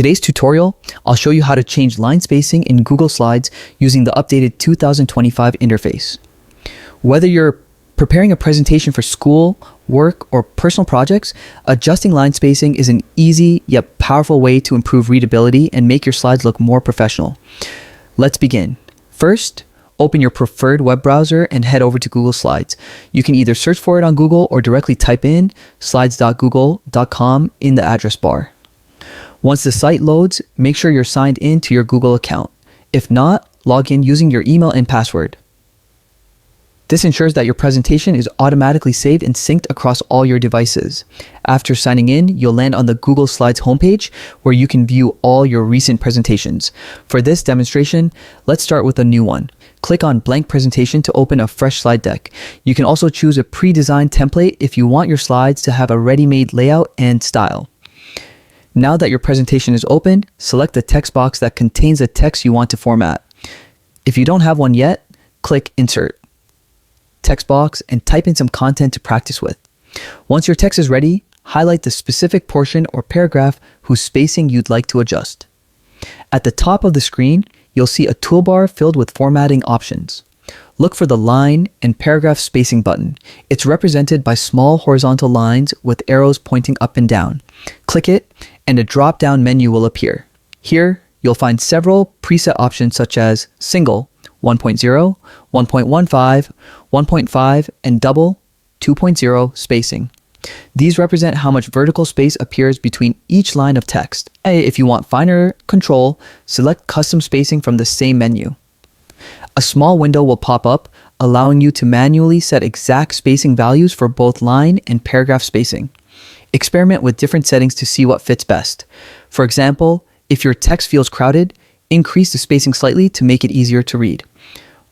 today's tutorial, I'll show you how to change line spacing in Google Slides using the updated 2025 interface. Whether you're preparing a presentation for school, work, or personal projects, adjusting line spacing is an easy yet powerful way to improve readability and make your slides look more professional. Let's begin. First, open your preferred web browser and head over to Google Slides. You can either search for it on Google or directly type in slides.google.com in the address bar. Once the site loads, make sure you're signed in to your Google account. If not, log in using your email and password. This ensures that your presentation is automatically saved and synced across all your devices. After signing in, you'll land on the Google Slides homepage where you can view all your recent presentations. For this demonstration, let's start with a new one. Click on Blank Presentation to open a fresh slide deck. You can also choose a pre-designed template if you want your slides to have a ready-made layout and style. Now that your presentation is open, select the text box that contains the text you want to format. If you don't have one yet, click Insert Text Box and type in some content to practice with. Once your text is ready, highlight the specific portion or paragraph whose spacing you'd like to adjust. At the top of the screen, you'll see a toolbar filled with formatting options. Look for the line and paragraph spacing button. It's represented by small horizontal lines with arrows pointing up and down. Click it and a drop-down menu will appear. Here, you'll find several preset options such as single, 1.0, 1.15, 1.5, and double, 2.0 spacing. These represent how much vertical space appears between each line of text. If you want finer control, select custom spacing from the same menu. A small window will pop up, allowing you to manually set exact spacing values for both line and paragraph spacing. Experiment with different settings to see what fits best. For example, if your text feels crowded, increase the spacing slightly to make it easier to read.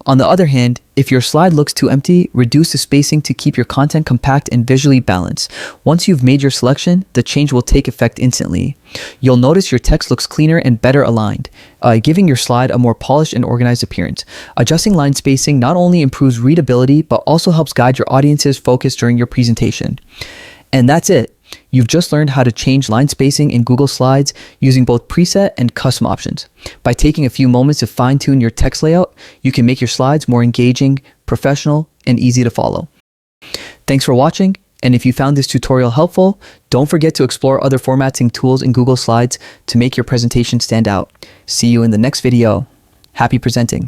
On the other hand, if your slide looks too empty, reduce the spacing to keep your content compact and visually balanced. Once you've made your selection, the change will take effect instantly. You'll notice your text looks cleaner and better aligned, giving your slide a more polished and organized appearance. Adjusting line spacing not only improves readability, but also helps guide your audience's focus during your presentation. And that's it. You've just learned how to change line spacing in Google Slides using both preset and custom options. By taking a few moments to fine-tune your text layout, you can make your slides more engaging, professional, and easy to follow. Thanks for watching, and if you found this tutorial helpful, don't forget to explore other formatting tools in Google Slides to make your presentation stand out. See you in the next video. Happy presenting!